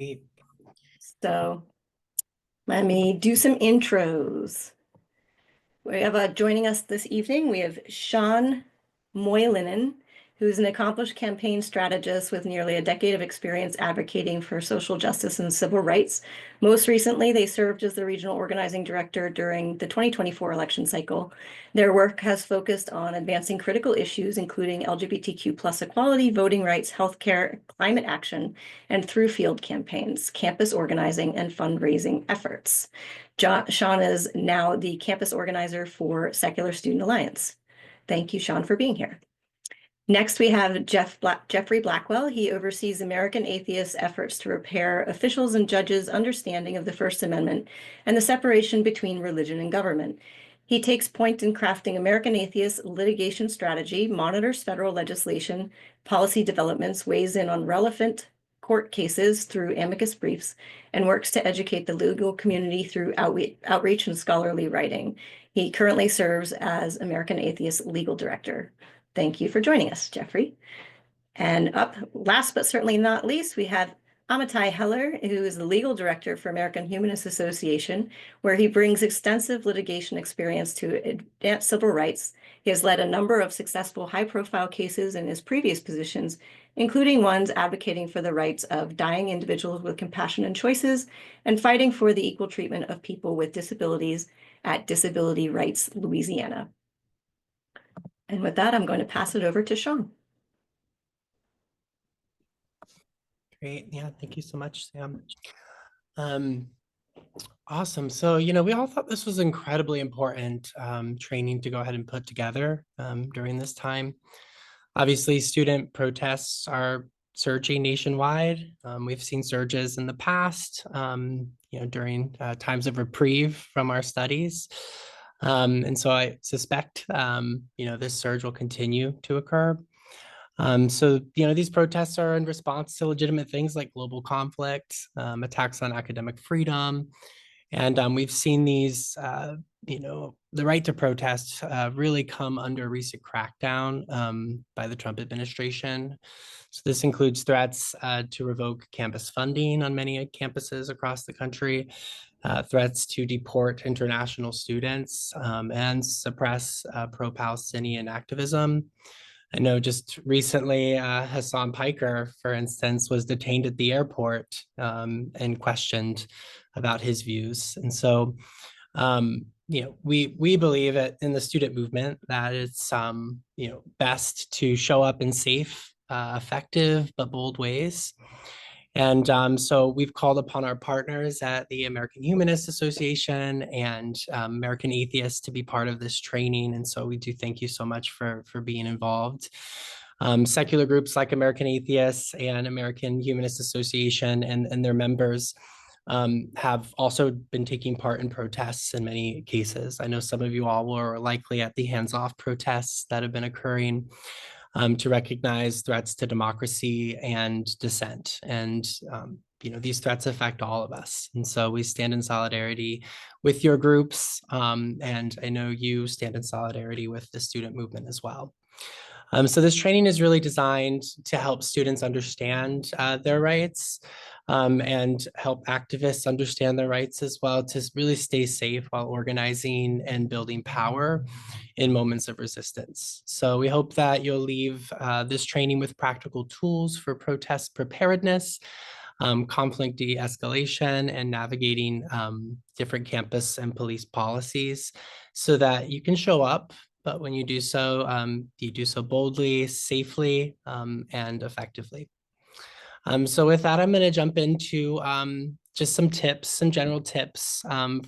Great. So let me do some intros. We have joining us this evening, we have Sean Moylinen, who's an accomplished campaign strategist with nearly a decade of experience advocating for social justice and civil rights. Most recently, they served as the regional organizing director during the 2024 election cycle. Their work has focused on advancing critical issues, including LGBTQ+ equality, voting rights, healthcare, climate action, and through field campaigns, campus organizing, and fundraising efforts. Sean is now the campus organizer for Secular Student Alliance. Thank you, Sean, for being here. Next, we have Jeffrey Blackwell. He oversees American Atheists' efforts to repair officials' and judges' understanding of the First Amendment and the separation between religion and government. He takes point in crafting American Atheists' litigation strategy, monitors federal legislation, policy developments, weighs in on relevant court cases through amicus briefs, and works to educate the legal community through outreach and scholarly writing. He currently serves as American Atheists Legal Director. Thank you for joining us, Jeffrey. And up last but certainly not least, we have Amitai Heller, who is the legal director for American Humanist Association, where he brings extensive litigation experience to advance civil rights. He has led a number of successful high-profile cases in his previous positions, including ones advocating for the rights of dying individuals with compassion and choices and fighting for the equal treatment of people with disabilities at Disability Rights Louisiana. And with that, I'm going to pass it over to Sean. Great. Yeah, thank you so much, Sam. Awesome. So, we all thought this was incredibly important training to go ahead and put together during this time. Obviously, student protests are surging nationwide. We've seen surges in the past, during times of reprieve from our studies. And so I suspect, this surge will continue to occur. So, these protests are in response to legitimate things like global conflict, attacks on academic freedom. And we've seen these, the right to protest really come under recent crackdown by the Trump administration. So this includes threats to revoke campus funding on many campuses across the country, threats to deport international students, and suppress pro-Palestinian activism. I know just recently, Hassan Piker, for instance, was detained at the airport and questioned about his views. And so, we believe in the student movement that it's, best to show up in safe, effective, but bold ways. And so we've called upon our partners at the American Humanist Association and American Atheists to be part of this training. And so we do thank you so much for being involved. Secular groups like American Atheists and American Humanist Association and their members have also been taking part in protests in many cases. I know some of you all were likely at the hands-off protests that have been occurring to recognize threats to democracy and dissent. And, these threats affect all of us. And so we stand in solidarity with your groups. And I know you stand in solidarity with the student movement as well. So this training is really designed to help students understand their rights and help activists understand their rights as well, to really stay safe while organizing and building power in moments of resistance. So we hope that you'll leave this training with practical tools for protest preparedness, conflict de-escalation, and navigating different campus and police policies so that you can show up. But when you do so boldly, safely, and effectively. So with that, I'm going to jump into just some general tips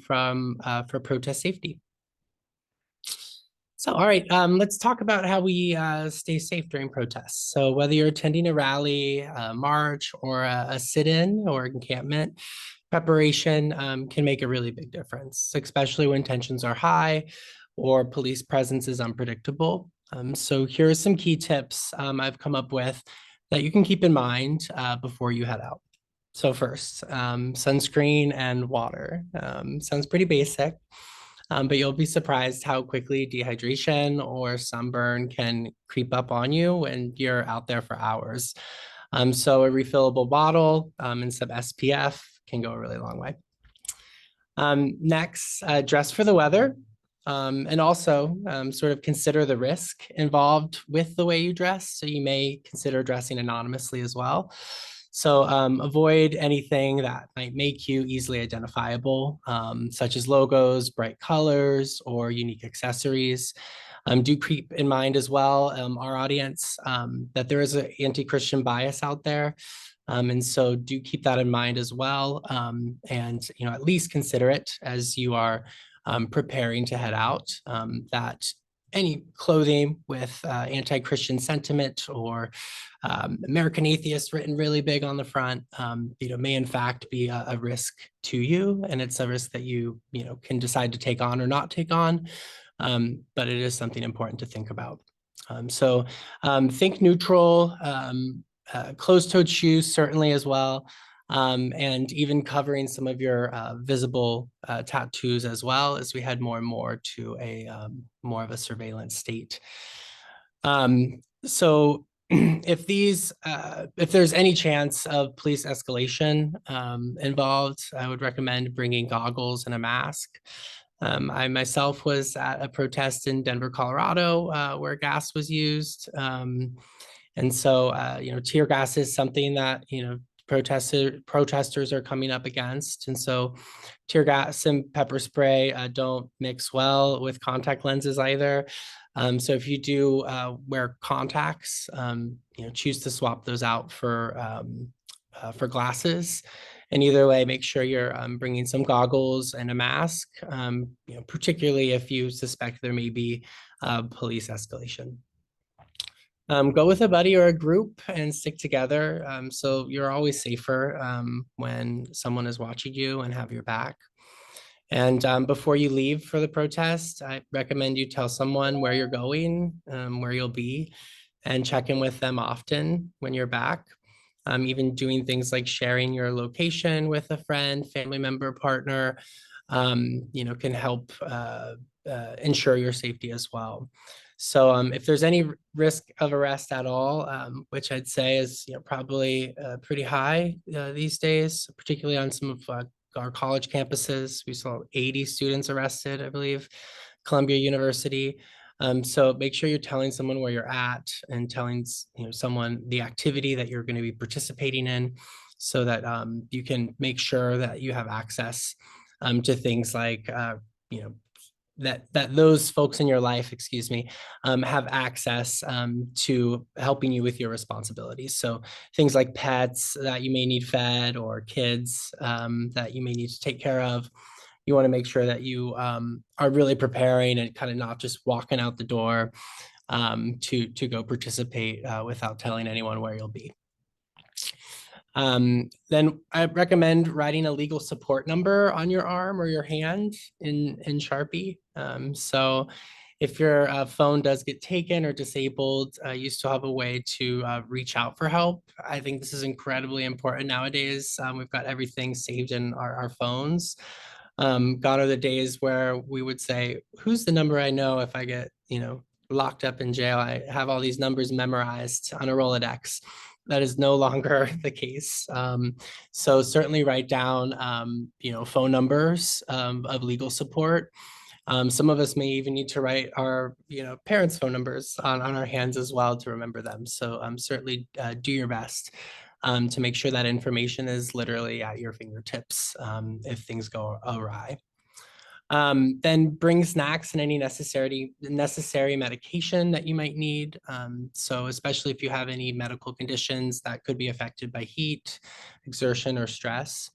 for protest safety. So, all right, let's talk about how we stay safe during protests. So whether you're attending a rally, a march, or a sit-in or encampment, preparation can make a really big difference, especially when tensions are high or police presence is unpredictable. So here are some key tips I've come up with that you can keep in mind before you head out. So first, sunscreen and water. Sounds pretty basic, but you'll be surprised how quickly dehydration or sunburn can creep up on you when you're out there for hours. So a refillable bottle and some SPF can go a really long way. Next, dress for the weather. And also sort of consider the risk involved with the way you dress. So you may consider dressing anonymously as well. So avoid anything that might make you easily identifiable, such as logos, bright colors, or unique accessories. Do keep in mind as well, our audience, that there is an anti-Christian bias out there. And so do keep that in mind as well. And, at least consider it as you are preparing to head out, that any clothing with anti-Christian sentiment or American atheist written really big on the front, may in fact be a risk to you. And it's a risk that you can decide to take on or not take on. But it is something important to think about. So think neutral, closed-toed shoes certainly as well, and even covering some of your visible tattoos as well, as we head more and more to a more of a surveillance state. So if there's any chance of police escalation involved, I would recommend bringing goggles and a mask. I myself was at a protest in Denver, Colorado, where gas was used. And so, tear gas is something that, protesters are coming up against. And so tear gas and pepper spray don't mix well with contact lenses either. So if you do wear contacts, choose to swap those out for glasses. And either way, make sure you're bringing some goggles and a mask, particularly if you suspect there may be police escalation. Go with a buddy or a group and stick together. So you're always safer when someone is watching you and have your back. And before you leave for the protest, I recommend you tell someone where you're going, where you'll be, and check in with them often when you're back. Even doing things like sharing your location with a friend, family member, partner, can help ensure your safety as well. So if there's any risk of arrest at all, which I'd say is probably pretty high these days, particularly on some of our college campuses. We saw 80 students arrested, I believe, Columbia University. So make sure you're telling someone where you're at and telling someone the activity that you're going to be participating in, so that you can make sure that you have access to things like that those folks in your life, have access to helping you with your responsibilities. So things like pets that you may need fed, or kids that you may need to take care of. You want to make sure that you are really preparing and kind of not just walking out the door to go participate without telling anyone where you'll be. Then I recommend writing a legal support number on your arm or your hand in Sharpie. So if your phone does get taken or disabled, you still have a way to reach out for help. I think this is incredibly important nowadays. We've got everything saved in our phones. Gone are the days where we would say, who's the number I know if I get, locked up in jail? I have all these numbers memorized on a Rolodex. That is no longer the case. So certainly write down, phone numbers of legal support. Some of us may even need to write our, parents' phone numbers on our hands as well to remember them. So certainly do your best to make sure that information is literally at your fingertips if things go awry. Then bring snacks and any necessary medication that you might need. So especially if you have any medical conditions that could be affected by heat, exertion, or stress.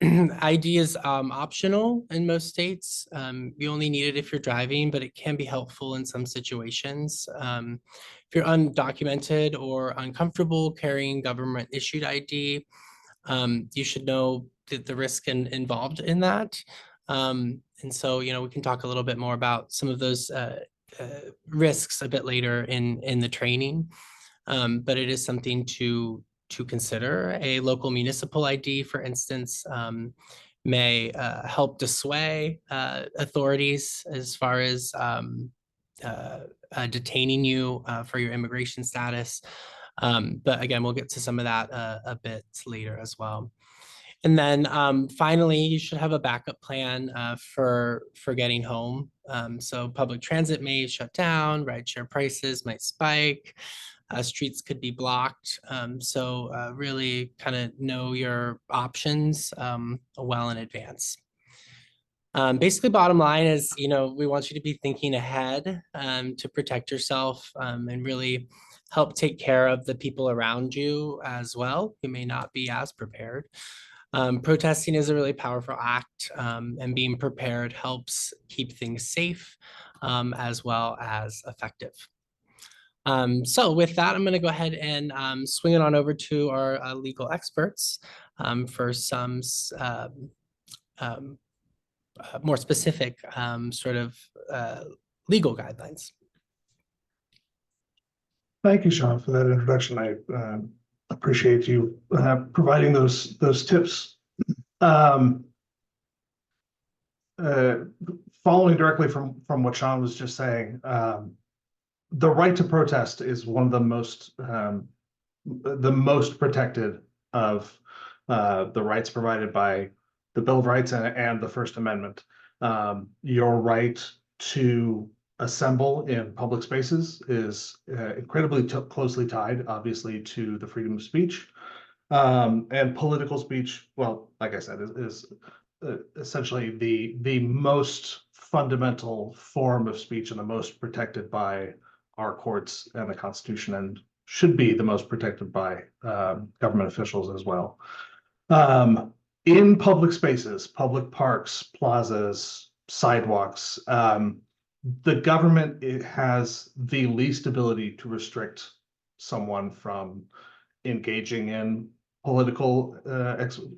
ID is optional in most states. You only need it if you're driving, but it can be helpful in some situations. If you're undocumented or uncomfortable carrying government issued ID, you should know the risk involved in that. And so, we can talk a little bit more about some of those risks a bit later in the training. But it is something to consider. A local municipal ID, for instance, may help dissuade authorities as far as detaining you for your immigration status. But again, we'll get to some of that a bit later as well. And then finally, you should have a backup plan for getting home. So public transit may shut down, rideshare prices might spike, streets could be blocked. So really kind of know your options well in advance. Basically, bottom line is, we want you to be thinking ahead to protect yourself and really help take care of the people around you as well who may not be as prepared. Protesting is a really powerful act, and being prepared helps keep things safe as well as effective. So with that, I'm going to go ahead and swing it on over to our legal experts for some more specific sort of legal guidelines. Thank you, Sean, for that introduction. I appreciate you providing those tips. Following directly from what Sean was just saying, the right to protest is one of the most protected of the rights provided by the Bill of Rights and the First Amendment. Your right to assemble in public spaces is incredibly closely tied, obviously, to the freedom of speech. And political speech, well, like I said, is essentially the most fundamental form of speech and the most protected by our courts and the Constitution, and should be the most protected by government officials as well. In public spaces, public parks, plazas, sidewalks, the government has the least ability to restrict someone from engaging in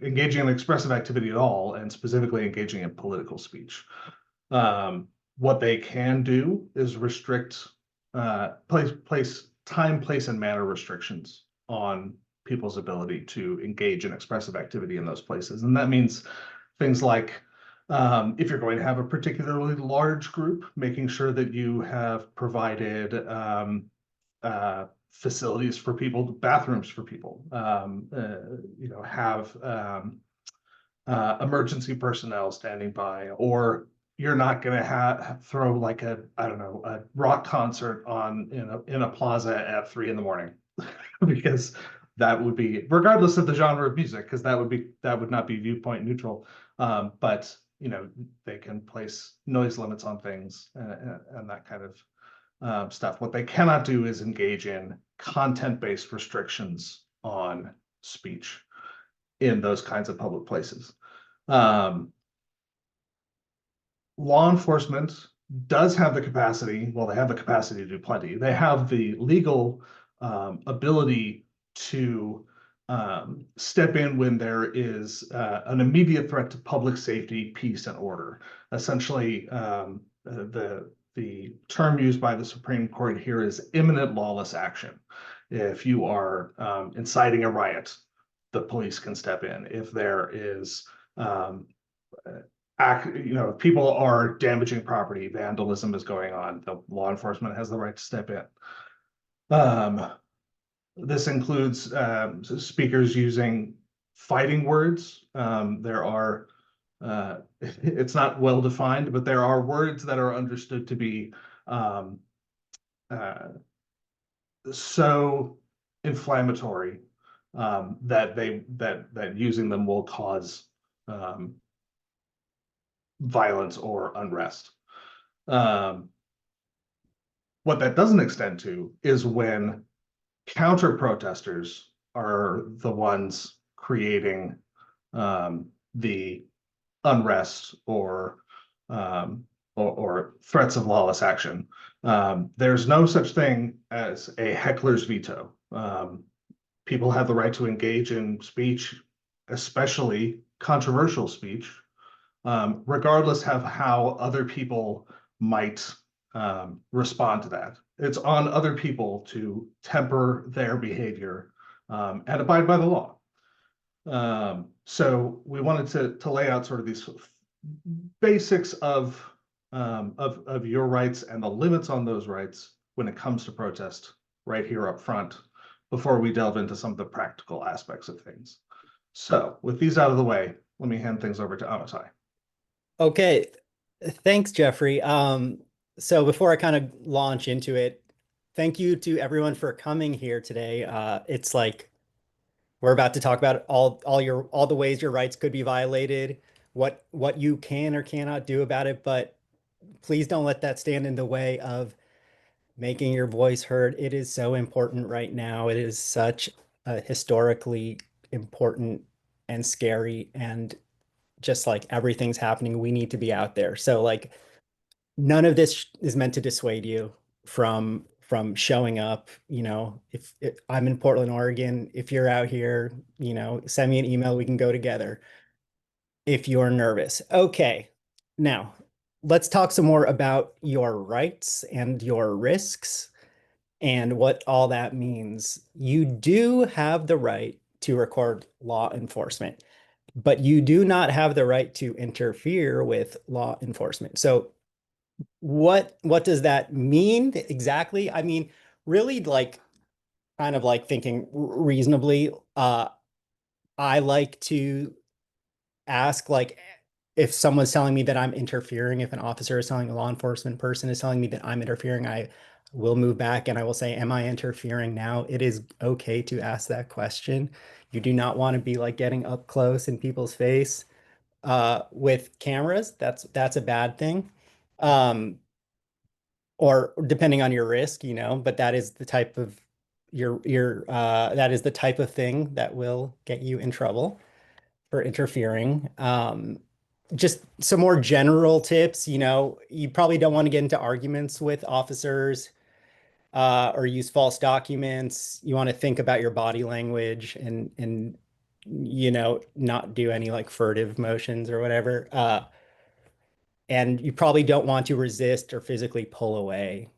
engaging in expressive activity at all, and specifically engaging in political speech. What they can do is restrict, place time, place, and manner restrictions on people's ability to engage in expressive activity in those places. And that means things like, if you're going to have a particularly large group, making sure that you have provided facilities for people, bathrooms for people, have emergency personnel standing by, or you're not going to throw like a rock concert in a plaza at 3 a.m. because that would be, regardless of the genre of music, because that would not be viewpoint neutral. But they can place noise limits on things and that kind of stuff. What they cannot do is engage in content-based restrictions on speech in those kinds of public places. Law enforcement does have the capacity, well, they have the capacity to do plenty. They have the legal ability to step in when there is an immediate threat to public safety, peace, and order. Essentially, the term used by the Supreme Court here is imminent lawless action. If you are inciting a riot, the police can step in. If there is if people are damaging property, vandalism is going on, the law enforcement has the right to step in. This includes speakers using fighting words. There are, it's not well defined, but there are words that are understood to be so inflammatory that using them will cause violence or unrest. What that doesn't extend to is when counter protesters are the ones creating the unrest or threats of lawless action. There's no such thing as a heckler's veto. People have the right to engage in speech, especially controversial speech, regardless of how other people might respond to that. It's on other people to temper their behavior and abide by the law. So we wanted to lay out sort of these basics of your rights and the limits on those rights when it comes to protest right here up front, before we delve into some of the practical aspects of things. So with these out of the way, let me hand things over to Amatai. Okay, thanks, Jeffrey. So before I kind of launch into it, thank you to everyone for coming here today. It's like we're about to talk about all the ways your rights could be violated, what you can or cannot do about it, but please don't let that stand in the way of making your voice heard. It is so important right now. It is such a historically important and scary, and just like everything's happening, we need to be out there. So like none of this is meant to dissuade you from showing up. If I'm in Portland, Oregon, if you're out here, send me an email, we can go together if you're nervous. Okay. Now, let's talk some more about your rights and your risks and what all that means. You do have the right to record law enforcement, but you do not have the right to interfere with law enforcement. So what does that mean exactly? I mean, really, like, kind of like thinking reasonably, I like to ask, like, if someone's telling me that I'm interfering, if an officer is telling a law enforcement person is telling me that I'm interfering, I will move back and I will say, am I interfering now? It is okay to ask that question. You do not want to be like getting up close in people's face with cameras. That's a bad thing. Or depending on your risk, but that is the type of that is the type of thing that will get you in trouble for interfering. Just some more general tips, you probably don't want to get into arguments with officers or use false documents. You want to think about your body language and not do any like furtive motions or whatever. And you probably don't want to resist or physically pull away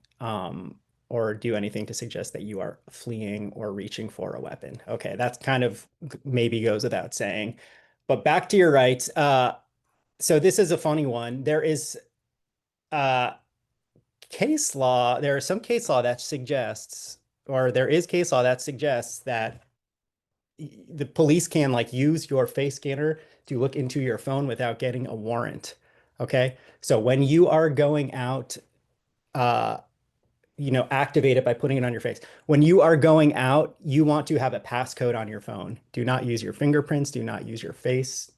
or do anything to suggest that you are fleeing or reaching for a weapon. Okay, that's kind of maybe goes without saying. But back to your rights. So this is a funny one. There is case law. There is some case law that suggests, or there is case law that suggests that the police can like use your face scanner to look into your phone without getting a warrant. Okay. So when you are going out, activate it by putting it on your face. When you are going out, you want to have a passcode on your phone. Do not use your fingerprints. Do not use your face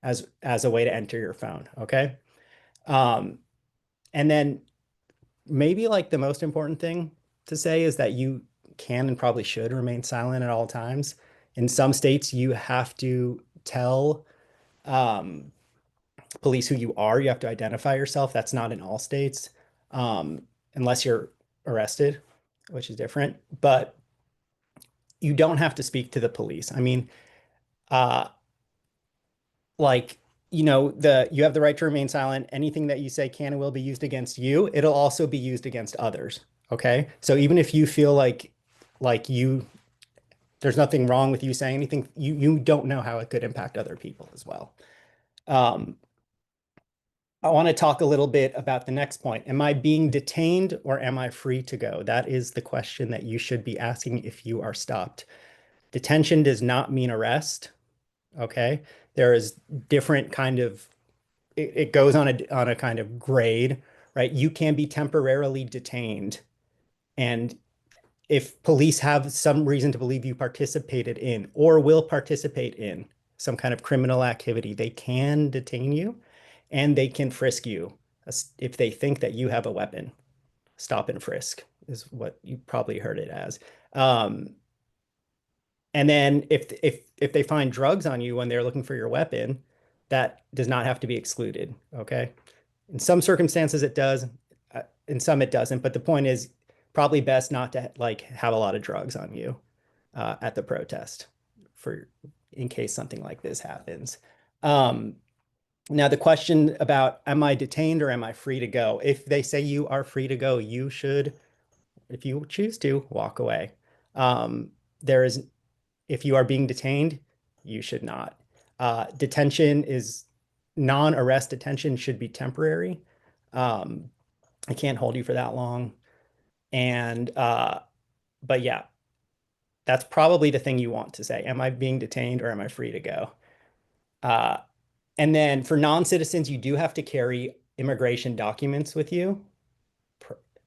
as a way to enter your phone. Okay. And then maybe like the most important thing to say is that you can and probably should remain silent at all times. In some states, you have to tell police who you are. You have to identify yourself. That's not in all states, unless you're arrested, which is different. But you don't have to speak to the police. I mean, like, you have the right to remain silent. Anything that you say can and will be used against you. It'll also be used against others. Okay. So even if you feel like there's nothing wrong with you saying anything, you don't know how it could impact other people as well. I want to talk a little bit about the next point. Am I being detained or am I free to go? That is the question that you should be asking if you are stopped. Detention does not mean arrest. Okay. There is different kind of, it goes on a kind of grade, right? You can be temporarily detained. And if police have some reason to believe you participated in or will participate in some kind of criminal activity, they can detain you and they can frisk you if they think that you have a weapon. Stop and frisk is what you probably heard it as. And then if they find drugs on you when they're looking for your weapon, that does not have to be excluded. Okay. In some circumstances it does, in some it doesn't. But the point is probably best not to like have a lot of drugs on you at the protest in case something like this happens. Now the question about am I detained or am I free to go? If they say you are free to go, you should, if you choose to, walk away. If you are being detained, you should not. Detention is non-arrest detention should be temporary. I can't hold you for that long. And, but yeah, That's probably the thing you want to say. Am I being detained or am I free to go? And then for non-citizens, you do have to carry immigration documents with you,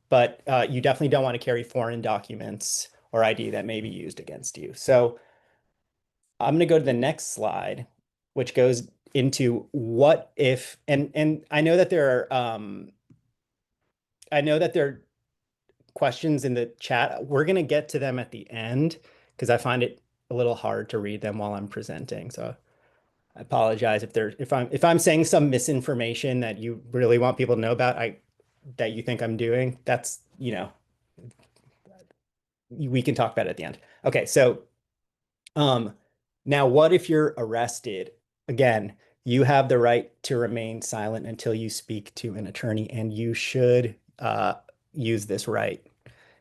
but you definitely don't want to carry foreign documents or ID that may be used against you. So I'm going to go to the next slide, which goes into what if, and I know that there are questions in the chat. We're going to get to them at the end because I find it a little hard to read them while I'm presenting. So I apologize if I'm saying some misinformation that you really want people to know about, that you think I'm doing. That's, we can talk about it at the end. Okay, so now what if you're arrested? Again, you have the right to remain silent until you speak to an attorney, and you should use this right.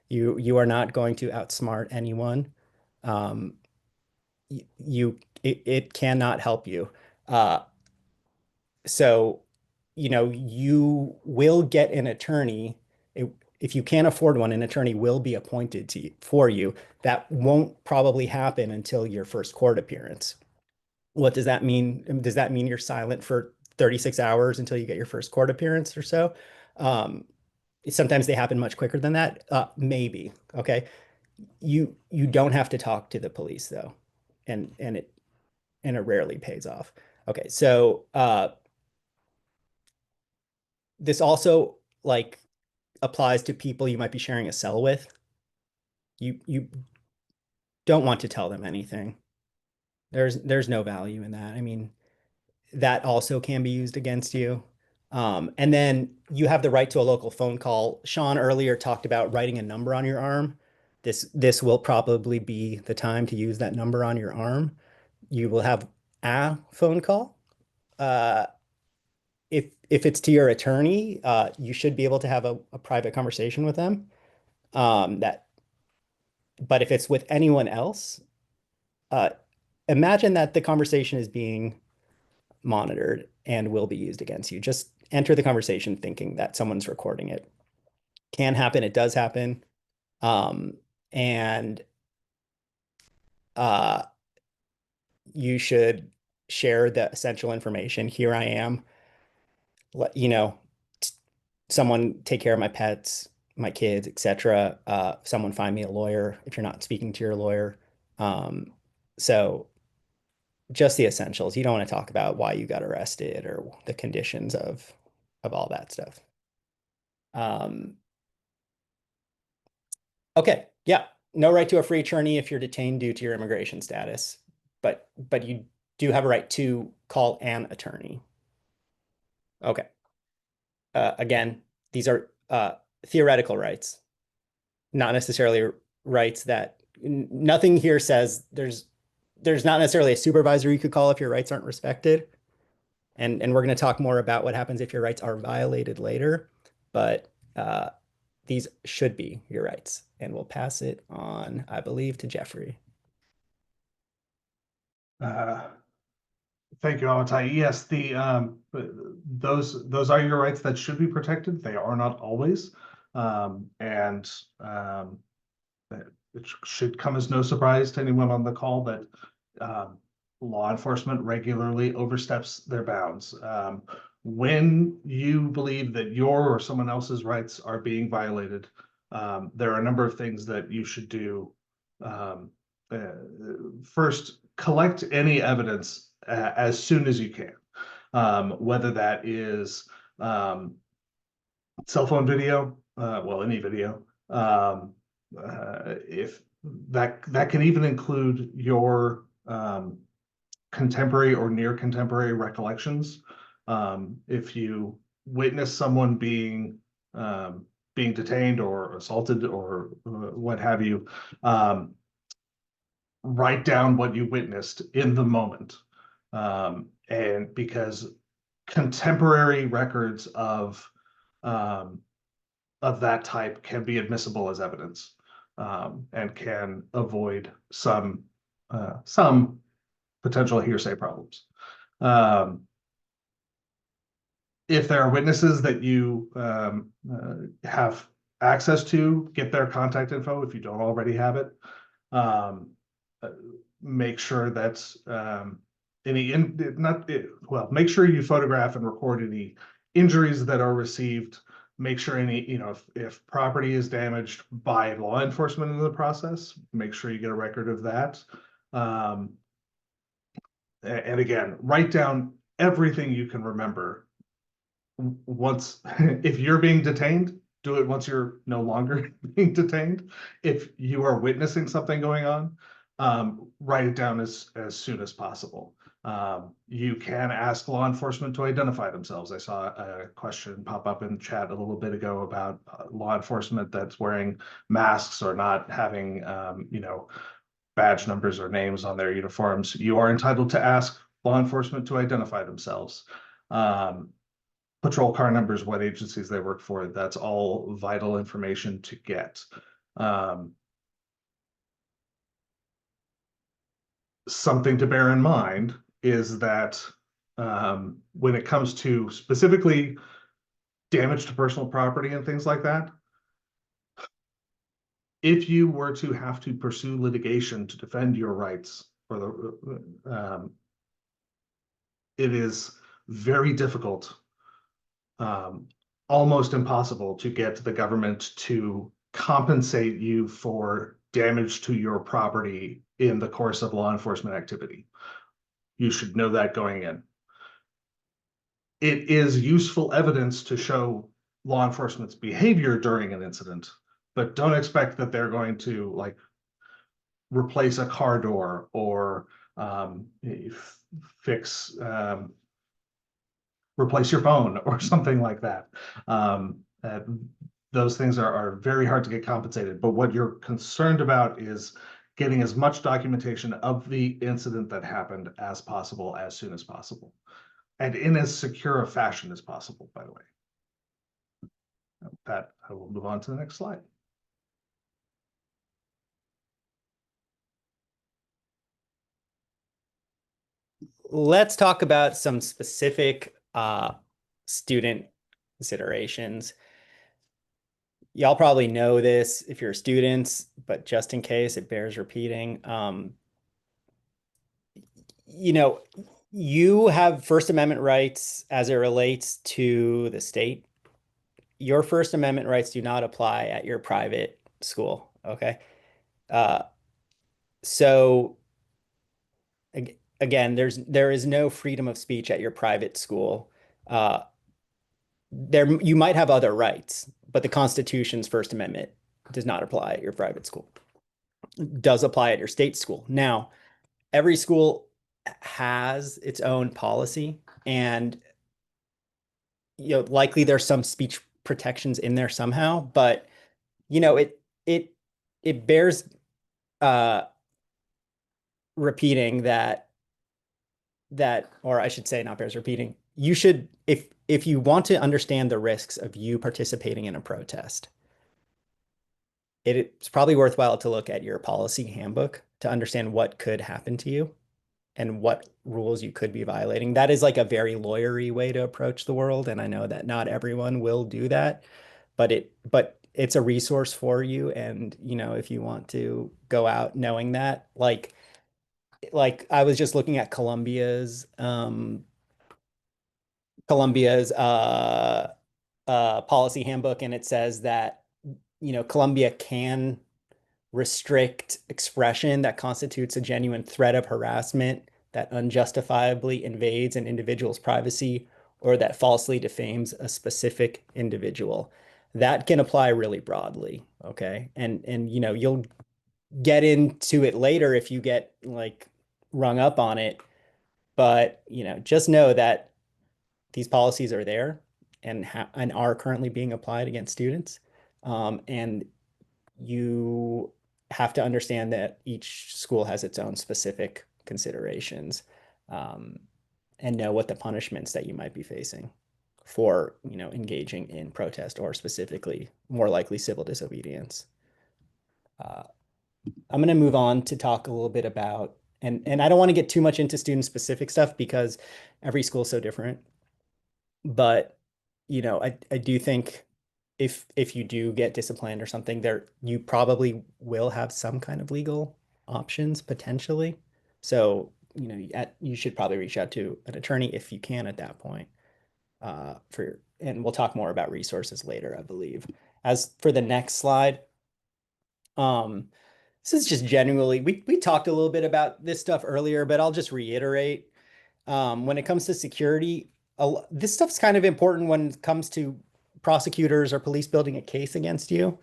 You are not going to outsmart anyone. It cannot help you. So, you will get an attorney. If you can't afford one, an attorney will be appointed for you. That won't probably happen until your first court appearance. What does that mean? Does that mean you're silent for 36 hours until you get your first court appearance or so? Sometimes they happen much quicker than that. Maybe. Okay. You don't have to talk to the police though, and it rarely pays off. Okay, so this also applies to people you might be sharing a cell with. You don't want to tell them anything. There's no value in that. I mean, that also can be used against you. And then you have the right to a local phone call. Sean earlier talked about writing a number on your arm. This will probably be the time to use that number on your arm. You will have a phone call. If it's to your attorney, you should be able to have a private conversation with them. But if it's with anyone else, imagine that the conversation is being monitored and will be used against you. Just enter the conversation thinking that someone's recording it. Can happen, it does happen. And you should share the essential information. Here I am. Someone take care of my pets, my kids, etc. Someone find me a lawyer if you're not speaking to your lawyer. So just the essentials. You don't want to talk about why you got arrested or the conditions of all that stuff. Okay, yeah, no right to a free attorney if you're detained due to your immigration status, but you do have a right to call an attorney. Okay. Again, these are theoretical rights, not necessarily rights that nothing here says there's not necessarily a supervisor you could call if your rights aren't respected. And we're going to talk more about what happens if your rights are violated later, but these should be your rights. And we'll pass it on, I believe, to Jeffrey. Thank you, Amatai. Yes, those are your rights that should be protected. They are not always, and it should come as no surprise to anyone on the call that law enforcement regularly oversteps their bounds. When you believe that your or someone else's rights are being violated, there are a number of things that you should do. First, collect any evidence as soon as you can, whether that is cell phone video, well, any video. If that can even include your contemporary or near contemporary recollections. If you witness someone being detained or assaulted or what have you, write down what you witnessed in the moment. And because contemporary records of that type can be admissible as evidence, and can avoid some potential hearsay problems. If there are witnesses that you have access to, get their contact info if you don't already have it. Um, uh, Make sure that make sure you photograph and record any injuries that are received. Make sure if property is damaged by law enforcement in the process, make sure you get a record of that. And again, write down everything you can remember. Once, if you're being detained, do it once you're no longer being detained. If you are witnessing something going on, write it down as soon as possible. You can ask law enforcement to identify themselves. I saw a question pop up in chat a little bit ago about law enforcement that's wearing masks or not having, badge numbers or names on their uniforms. You are entitled to ask law enforcement to identify themselves. Patrol car numbers, what agencies they work for, that's all vital information to get. Something to bear in mind is that when it comes to specifically damage to personal property and things like that, if you were to have to pursue litigation to defend your rights, it is very difficult, almost impossible, to get the government to compensate you for damage to your property in the course of law enforcement activity. You should know that going in. It is useful evidence to show law enforcement's behavior during an incident, but don't expect that they're going to like replace a car door or fix replace your phone or something like that. Those things are very hard to get compensated, but what you're concerned about is getting as much documentation of the incident that happened as possible, as soon as possible, and in as secure a fashion as possible, by the way. With that, I will move on to the next slide. Let's talk about some specific student considerations. Y'all probably know this if you're students, but just in case, it bears repeating. You have First Amendment rights as it relates to the state. Your First Amendment rights do not apply at your private school, okay? So again, there is no freedom of speech at your private school. You might have other rights, but the Constitution's First Amendment does not apply at your private school. It does apply at your state school. Now, every school has its own policy, and likely there's some speech protections in there somehow, but it bears repeating that, or I should say not bears repeating. You should, if you want to understand the risks of you participating in a protest, it's probably worthwhile to look at your policy handbook to understand what could happen to you and what rules you could be violating. That is like a very lawyery way to approach the world, and I know that not everyone will do that, but it's a resource for you. And if you want to go out knowing that, like I was just looking at Columbia's policy handbook, and it says that Columbia can restrict expression that constitutes a genuine threat of harassment that unjustifiably invades an individual's privacy or that falsely defames a specific individual. That can apply really broadly, okay? And you'll get into it later if you get like rung up on it, but just know that these policies are there and are currently being applied against students, and you have to understand that each school has its own specific considerations, and know what the punishments that you might be facing for engaging in protest, or specifically more likely civil disobedience. I'm going to move on to talk a little bit about, and I don't want to get too much into student specific stuff because every school is so different, but I do think if you do get disciplined or something, you probably will have some kind of legal options potentially. So, you should probably reach out to an attorney if you can at that point. And we'll talk more about resources later, I believe. As for the next slide, this is just genuinely, we talked a little bit about this stuff earlier, but I'll just reiterate. When it comes to security, this stuff's kind of important when it comes to prosecutors or police building a case against you,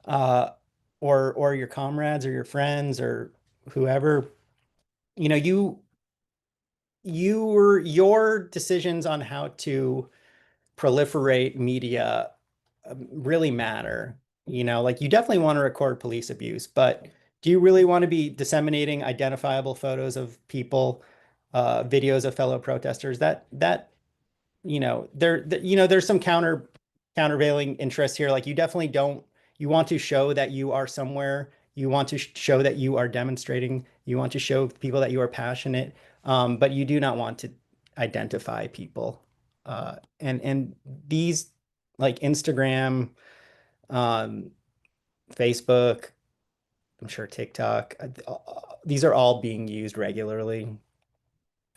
or your comrades or your friends or whoever. Your decisions on how to proliferate media really matter. Like you definitely want to record police abuse, but do you really want to be disseminating identifiable photos of people, videos of fellow protesters? There's some countervailing interest here. Like you definitely don't, you want to show that you are somewhere. You want to show that you are demonstrating. You want to show people that you are passionate, but you do not want to identify people. And these like Instagram, Facebook, I'm sure TikTok, these are all being used regularly.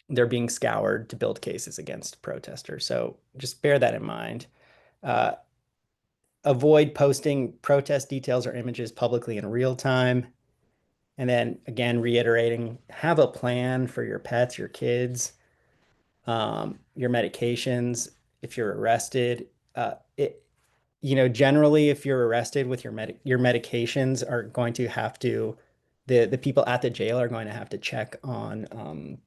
They're being scoured to build cases against protesters. So just bear that in mind. Avoid posting protest details or images publicly in real time. And then again, reiterating, have a plan for your pets, your kids, your medications. If you're arrested, generally, if you're arrested with your medications are going to have to, the people at the jail are going to have to check on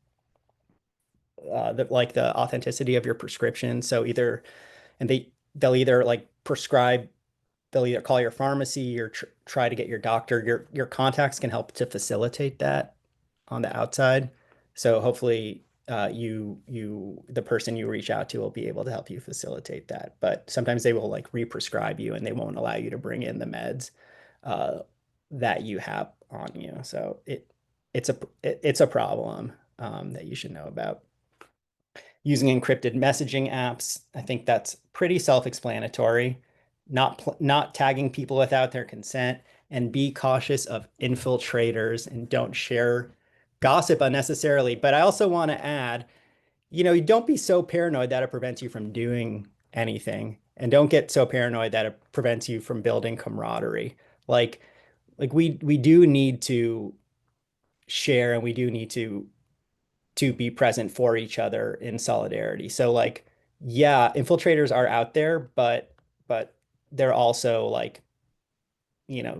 the authenticity of your prescription. So they'll either like prescribe, they'll either call your pharmacy or try to get your doctor. Your contacts can help to facilitate that on the outside. So hopefully the person you reach out to will be able to help you facilitate that. But sometimes they will like re-prescribe you and they won't allow you to bring in the meds that you have on you. So it's a problem that you should know about. Using encrypted messaging apps, I think that's pretty self-explanatory. Not tagging people without their consent, and be cautious of infiltrators and don't share gossip unnecessarily. But I also want to add, don't be so paranoid that it prevents you from doing anything, and don't get so paranoid that it prevents you from building camaraderie. Like we do need to share, and we do need to be present for each other in solidarity. So like, yeah, infiltrators are out there, but they're also like, if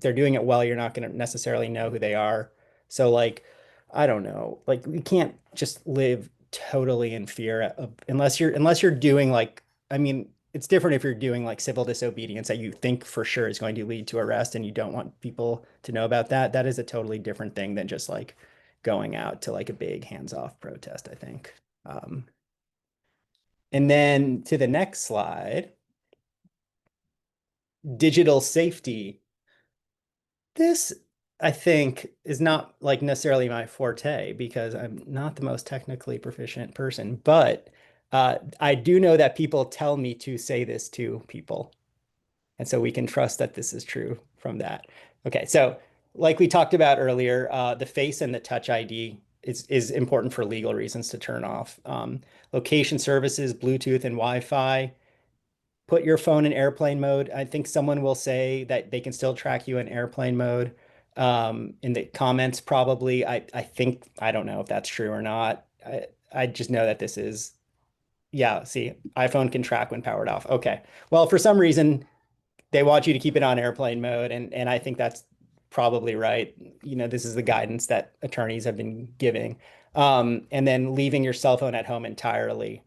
they're doing it well, you're not going to necessarily know who they are. So like, I don't know, like we can't just live totally in fear of, unless you're doing like, I mean, it's different if you're doing like civil disobedience that you think for sure is going to lead to arrest and you don't want people to know about that. That is a totally different thing than just like going out to like a big hands-off protest, I think. And then to the next slide, digital safety. This, I think, is not like necessarily my forte because I'm not the most technically proficient person, but I do know that people tell me to say this to people. And so we can trust that this is true from that. Okay, so like we talked about earlier, the face and the touch ID is important for legal reasons to turn off. Location services, Bluetooth and Wi-Fi. Put your phone in airplane mode. I think someone will say that they can still track you in airplane mode. In the comments, probably. I think, I don't know if that's true or not. I just know that this is, yeah, see, iPhone can track when powered off. Okay. Well, for some reason, they want you to keep it on airplane mode. And I think that's probably right. This is the guidance that attorneys have been giving. And then leaving your cell phone at home entirely.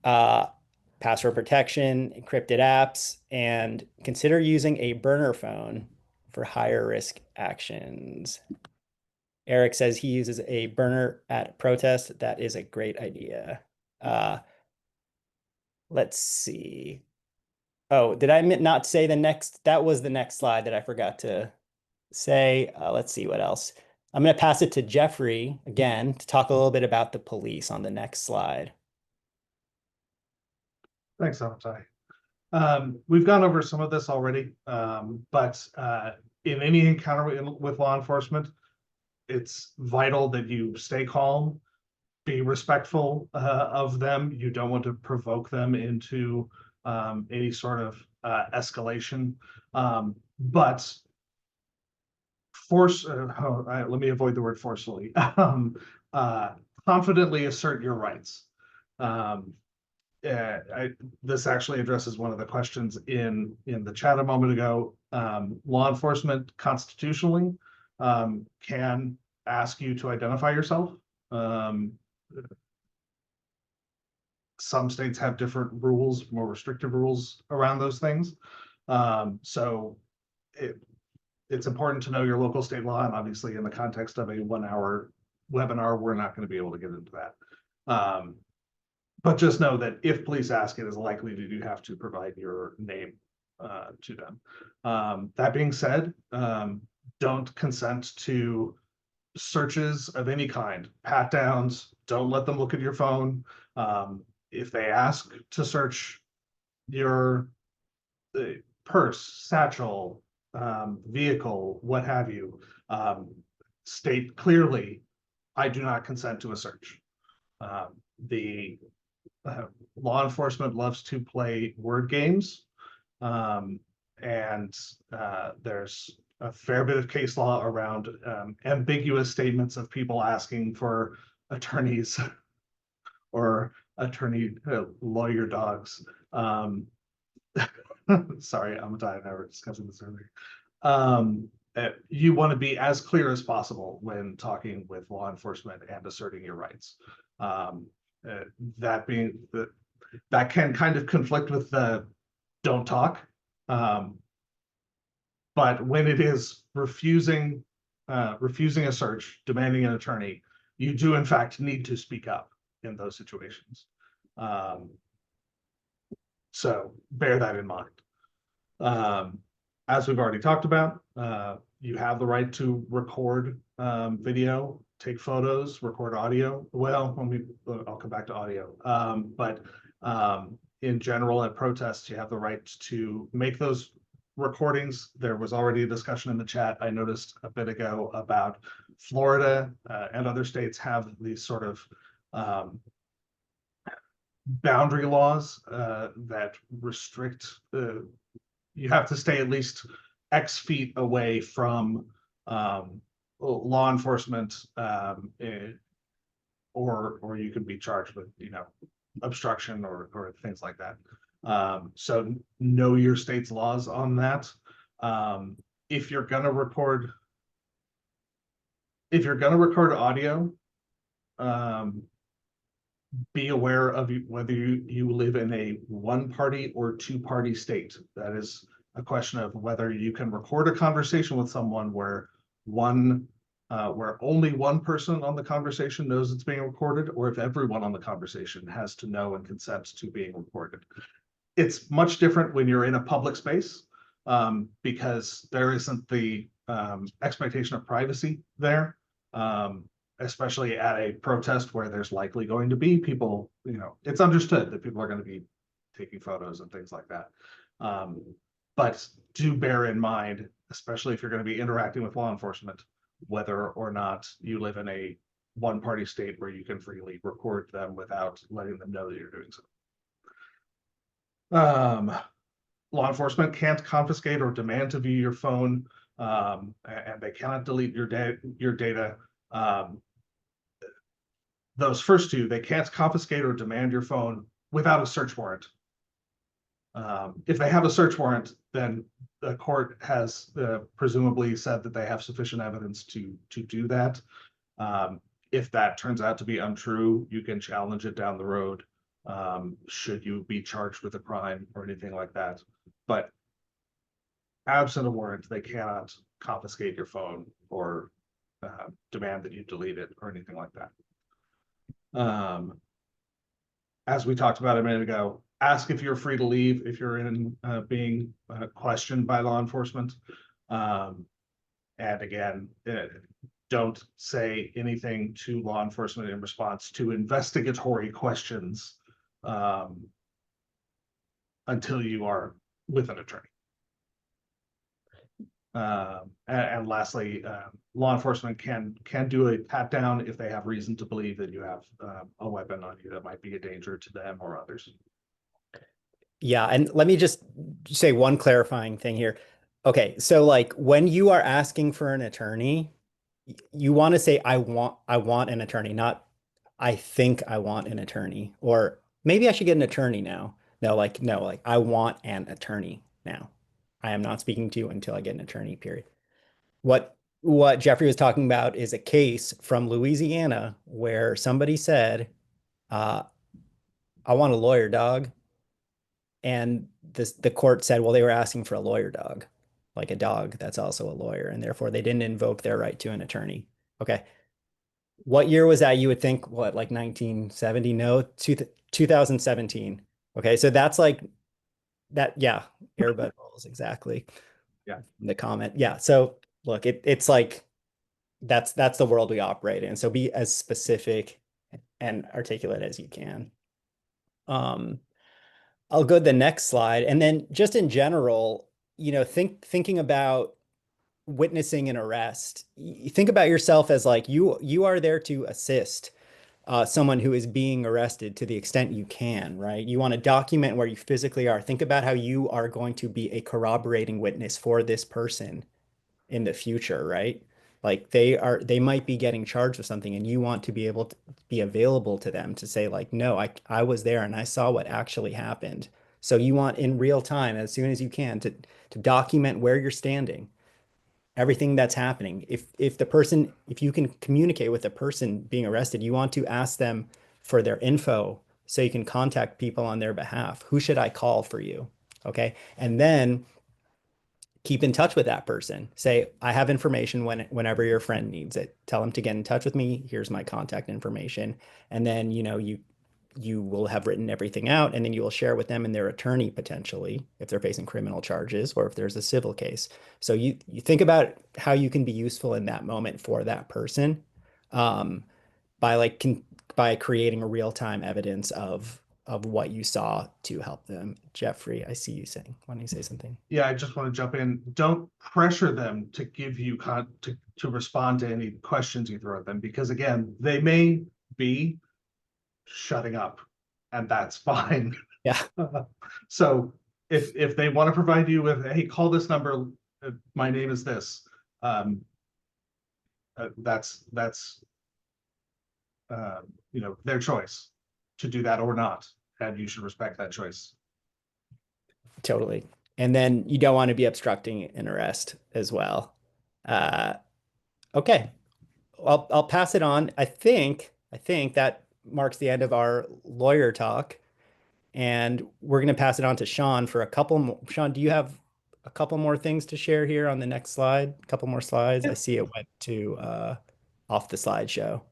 Password protection, encrypted apps, and consider using a burner phone for higher risk actions. Eric says he uses a burner at protest. That is a great idea. Let's see. Oh, did I not say the next? That was the next slide that I forgot to say. Let's see what else. I'm going to pass it to Jeffrey again to talk a little bit about the police on the next slide. Thanks, Amatai. We've gone over some of this already, but in any encounter with law enforcement, it's vital that you stay calm, be respectful of them. You don't want to provoke them into any sort of escalation. But let me avoid the word forcefully. Confidently assert your rights. This actually addresses one of the questions in the chat a moment ago. Law enforcement constitutionally can ask you to identify yourself. Some states have different rules, more restrictive rules around those things. So it's important to know your local state law, and obviously in the context of a 1-hour webinar, we're not going to be able to get into that. But just know that if police ask, it is likely that you have to provide your name to them. That being said, don't consent to searches of any kind, pat downs. Don't let them look at your phone. If they ask to search your purse, satchel, vehicle, what have you, state clearly, I do not consent to a search. Law enforcement loves to play word games, and there's a fair bit of case law around ambiguous statements of people asking for attorneys or lawyer dogs. Sorry, I'm tired. I was discussing this earlier. You want to be as clear as possible when talking with law enforcement and asserting your rights. That can kind of conflict with the don't talk. But when it is refusing a search, demanding an attorney, you do in fact need to speak up in those situations. So bear that in mind. As we've already talked about, you have the right to record video, take photos, record audio. Well, I'll come back to audio. But in general, at protests, you have the right to make those recordings. There was already a discussion in the chat I noticed a bit ago about Florida and other states have these sort of boundary laws that restrict you have to stay at least X feet away from law enforcement, or you could be charged with, obstruction or things like that. So know your state's laws on that. If you're gonna record audio, be aware of whether you live in a one-party or two-party state. That is a question of whether you can record a conversation with someone where only one person on the conversation knows it's being recorded, or if everyone on the conversation has to know and consent to being recorded. It's much different when you're in a public space, because there isn't the expectation of privacy there. Especially at a protest where there's likely going to be people, it's understood that people are going to be taking photos and things like that. But do bear in mind, especially if you're going to be interacting with law enforcement, whether or not you live in a one-party state where you can freely record them without letting them know that you're doing so. Law enforcement can't confiscate or demand to view your phone, and they cannot delete your data. Those first two, they can't confiscate or demand your phone without a search warrant. If they have a search warrant, then the court has presumably said that they have sufficient evidence to do that. If that turns out to be untrue, you can challenge it down the road, should you be charged with a crime or anything like that. But absent a warrant, they cannot confiscate your phone or demand that you delete it or anything like that. As we talked about a minute ago, ask if you're free to leave if you're in being questioned by law enforcement. And again, don't say anything to law enforcement in response to investigatory questions until you are with an attorney. And lastly, law enforcement can do a pat down if they have reason to believe that you have a weapon on you that might be a danger to them or others. Yeah, and let me just say one clarifying thing here. Okay, so like when you are asking for an attorney, you want to say I want an attorney, not I think I want an attorney, or maybe I should get an attorney now. No, like I want an attorney now. I am not speaking to you until I get an attorney, period. What Jeffrey was talking about is a case from Louisiana where somebody said, I want a lawyer, dog. And the court said, well, they were asking for a lawyer dog, like a dog that's also a lawyer, and therefore they didn't invoke their right to an attorney. Okay. What year was that? You would think, what, like 1970? No, 2017. Okay, so that's like that. Yeah, Airbud rules, exactly. Yeah. The comment. Yeah. So look, it's like that's the world we operate in. So be as specific and articulate as you can. I'll go to the next slide. And then just in general, thinking about witnessing an arrest, think about yourself as like you are there to assist someone who is being arrested to the extent you can, right? You want to document where you physically are. Think about how you are going to be a corroborating witness for this person in the future, right? Like they might be getting charged with something and you want to be able to be available to them to say like, no, I was there and I saw what actually happened. So you want in real time, as soon as you can, to document where you're standing, everything that's happening. If you can communicate with the person being arrested, you want to ask them for their info so you can contact people on their behalf. Who should I call for you? Okay. And then keep in touch with that person. Say, I have information whenever your friend needs it. Tell them to get in touch with me. Here's my contact information. And then, you will have written everything out, and then you will share with them and their attorney potentially if they're facing criminal charges or if there's a civil case. So you think about how you can be useful in that moment for that person, by by creating a real-time evidence of what you saw to help them. Jeffrey, I see you saying, why don't you say something? Yeah, I just want to jump in. Don't pressure them to give you to respond to any questions you throw at them, because again, they may be shutting up, and that's fine. Yeah. So if they want to provide you with, hey, call this number, my name is this, that's their choice to do that or not, and you should respect that choice. Totally. And then you don't want to be obstructing an arrest as well. Okay. I'll pass it on. I think that marks the end of our lawyer talk. And we're going to pass it on to Sean for a couple more. Sean, do you have a couple more things to share here on the next slide? A couple more slides. I see it went to off the slideshow.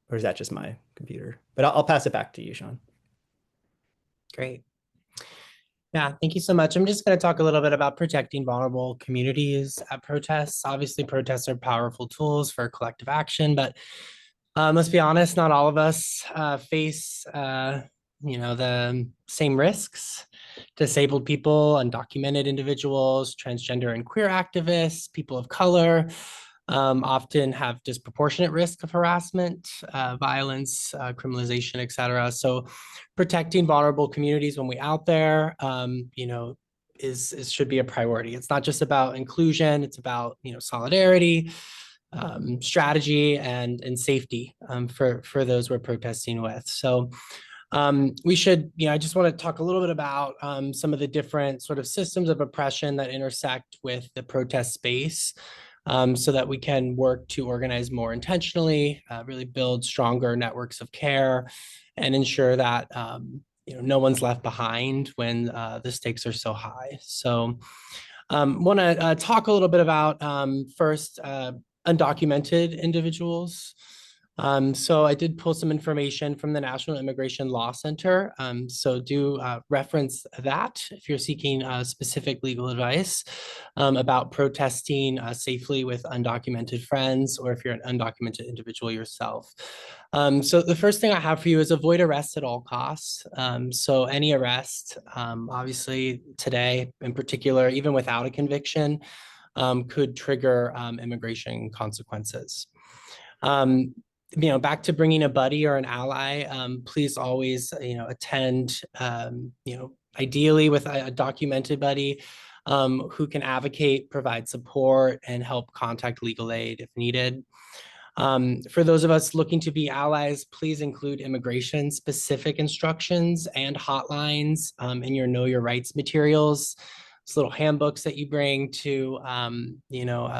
Or is that just my computer? But I'll pass it back to you, Sean. Great. Yeah, thank you so much. I'm just going to talk a little bit about protecting vulnerable communities at protests. Obviously, protests are powerful tools for collective action, but let's be honest, not all of us face the same risks. Disabled people, undocumented individuals, transgender and queer activists, people of color often have disproportionate risk of harassment, violence, criminalization, et cetera. So protecting vulnerable communities when we out there, should be a priority. It's not just about inclusion, it's about, solidarity, strategy and safety for those we're protesting with. So we should, I just want to talk a little bit about some of the different sort of systems of oppression that intersect with the protest space, so that we can work to organize more intentionally, really build stronger networks of care, and ensure that no one's left behind when the stakes are so high. So want to talk a little bit about first undocumented individuals. So I did pull some information from the National Immigration Law Center. So do reference that if you're seeking specific legal advice about protesting safely with undocumented friends, or if you're an undocumented individual yourself. So the first thing I have for you is avoid arrest at all costs. So any arrest, obviously today in particular, even without a conviction, could trigger immigration consequences. Back to bringing a buddy or an ally, please always, attend, ideally with a documented buddy who can advocate, provide support, and help contact legal aid if needed. For those of us looking to be allies, please include immigration specific instructions and hotlines in your Know Your Rights materials. Those little handbooks that you bring to,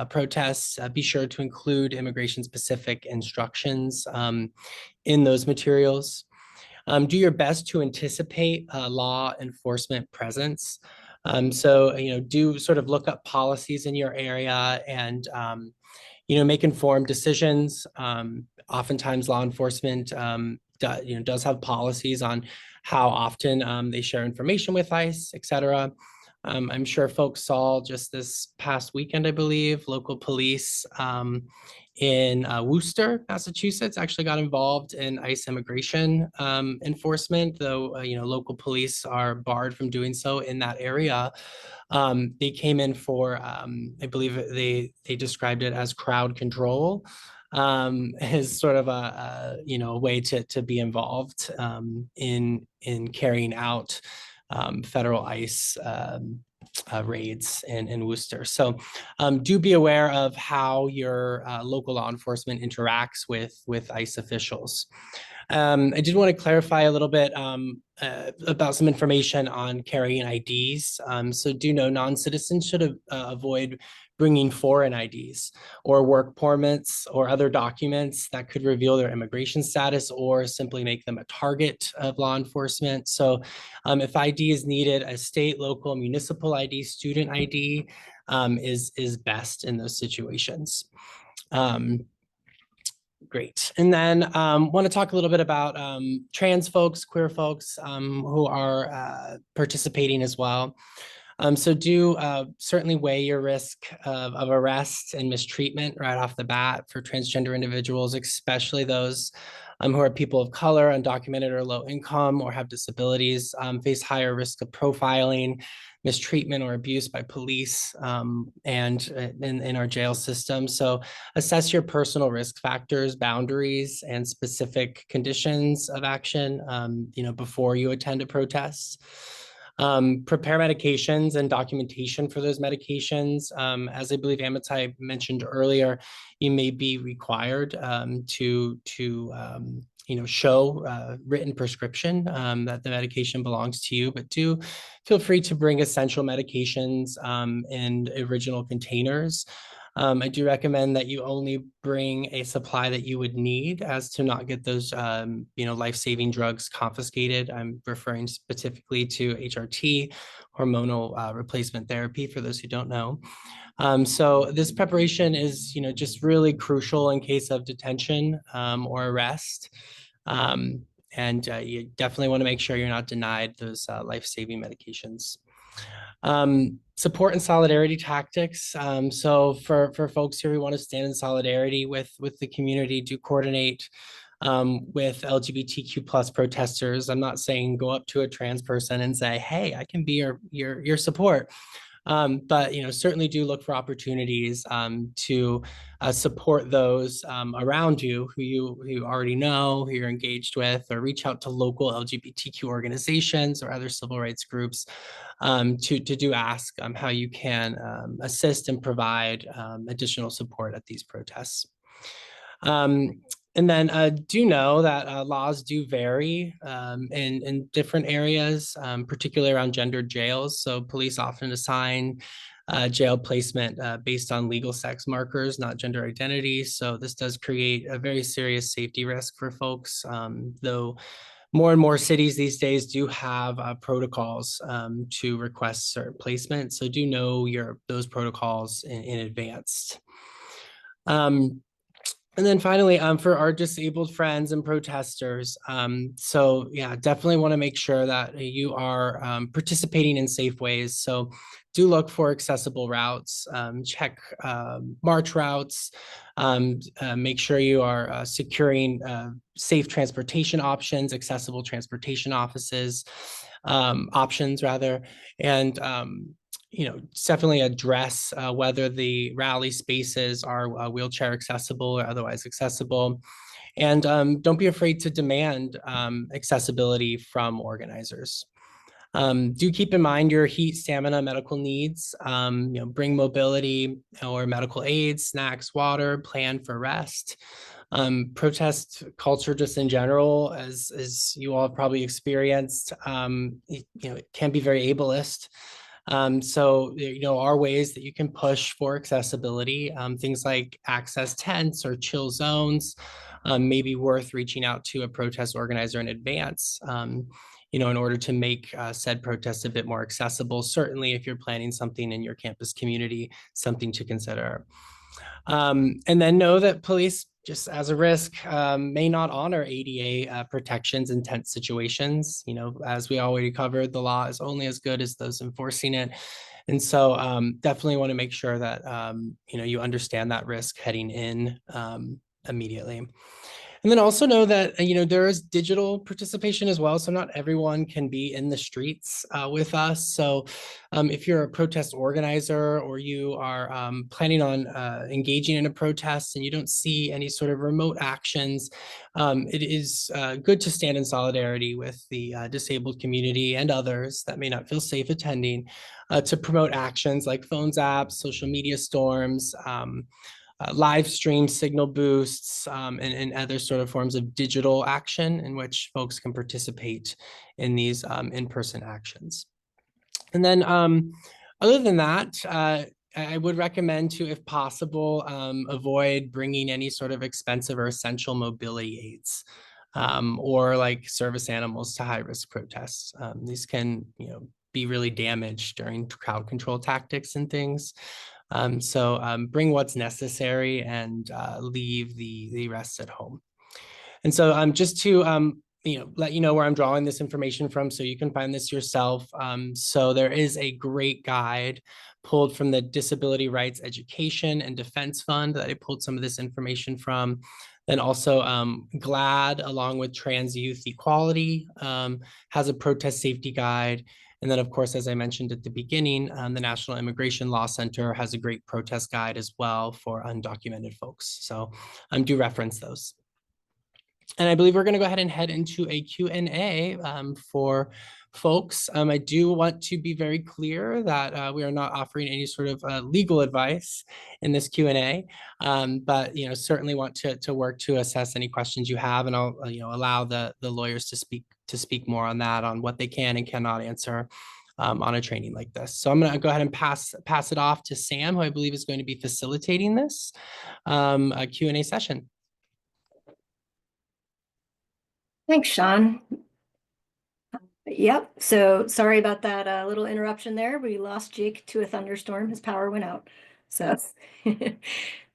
protests. Be sure to include immigration specific instructions in those materials. Do your best to anticipate law enforcement presence. Do sort of look up policies in your area and make informed decisions. Oftentimes law enforcement does have policies on how often they share information with ICE, et cetera. I'm sure folks saw just this past weekend, I believe, local police in Worcester, Massachusetts, actually got involved in ICE immigration enforcement, though local police are barred from doing so in that area. They came in for, I believe they described it as crowd control, as sort of a way to be involved in carrying out federal ICE raids in Worcester. So do be aware of how your local law enforcement interacts with ICE officials. I did want to clarify a little bit about some information on carrying IDs. So do know non-citizens should avoid bringing foreign IDs or work permits or other documents that could reveal their immigration status or simply make them a target of law enforcement. So if ID is needed, a state, local, municipal ID, student ID is best in those situations. Great. And then want to talk a little bit about trans folks, queer folks who are participating as well. So do certainly weigh your risk of arrest and mistreatment right off the bat for transgender individuals, especially those who are people of color, undocumented or low income, or have disabilities, face higher risk of profiling, mistreatment, or abuse by police and in our jail system. So assess your personal risk factors, boundaries, and specific conditions of action, before you attend a protest. Prepare medications and documentation for those medications. As I believe Amitai mentioned earlier, you may be required to show written prescription that the medication belongs to you, but do feel free to bring essential medications in original containers. I do recommend that you only bring a supply that you would need, as to not get those, life-saving drugs confiscated. I'm referring specifically to HRT, hormonal replacement therapy, for those who don't know. So this preparation is, just really crucial in case of detention or arrest. And you definitely want to make sure you're not denied those life-saving medications. Support and solidarity tactics. So for folks here who want to stand in solidarity with the community, do coordinate with LGBTQ plus protesters. I'm not saying go up to a trans person and say, hey, I can be your support. But certainly do look for opportunities to support those around you who you already know, who you're engaged with, or reach out to local LGBTQ organizations or other civil rights groups to do ask how you can assist and provide additional support at these protests. And then do know that laws do vary in different areas, particularly around gendered jails. So police often assign jail placement based on legal sex markers, not gender identity. So this does create a very serious safety risk for folks, though more and more cities these days do have protocols to request certain placement. So do know those protocols in advance. And then finally, for our disabled friends and protesters, so yeah, definitely want to make sure that you are participating in safe ways. So do look for accessible routes, check march routes, make sure you are securing safe transportation options, accessible transportation options rather, and definitely address whether the rally spaces are wheelchair accessible or otherwise accessible. And don't be afraid to demand accessibility from organizers. Do keep in mind your heat, stamina, medical needs. Bring mobility or medical aids, snacks, water, plan for rest. Protest culture just in general, as you all have probably experienced, it can be very ableist. So are ways that you can push for accessibility. Things like access tents or chill zones may be worth reaching out to a protest organizer in advance. In order to make said protests a bit more accessible. Certainly, if you're planning something in your campus community, something to consider. And then know that police, just as a risk, may not honor ADA protections in tense situations. As we already covered, the law is only as good as those enforcing it. And so definitely want to make sure that, you understand that risk heading in immediately. And then also know that, there is digital participation as well. So not everyone can be in the streets with us. So if you're a protest organizer or you are planning on engaging in a protest and you don't see any sort of remote actions, it is good to stand in solidarity with the disabled community and others that may not feel safe attending to promote actions like phones apps, social media storms, live stream signal boosts, and other sort of forms of digital action in which folks can participate in these in-person actions. And then other than that, I would recommend to, if possible, avoid bringing any sort of expensive or essential mobility aids or like service animals to high-risk protests. These can, be really damaged during crowd control tactics and things. So bring what's necessary and leave the rest at home. And so just to let you know where I'm drawing this information from so you can find this yourself. So there is a great guide pulled from the Disability Rights Education and Defense Fund that I pulled some of this information from. Then also GLAD, along with Trans Youth Equality, has a protest safety guide. And then, of course, as I mentioned at the beginning, the National Immigration Law Center has a great protest guide as well for undocumented folks. So do reference those. And I believe we're going to go ahead and head into a Q&A for folks. I do want to be very clear that we are not offering any sort of legal advice in this Q&A, but certainly want to work to assess any questions you have, and I'll allow the lawyers to speak more on that, on what they can and cannot answer on a training like this. So I'm going to go ahead and pass it off to Sam, who I believe is going to be facilitating this Q&A session. Thanks, Sean. Yep. So sorry about that little interruption there. We lost Jake to a thunderstorm. His power went out. So,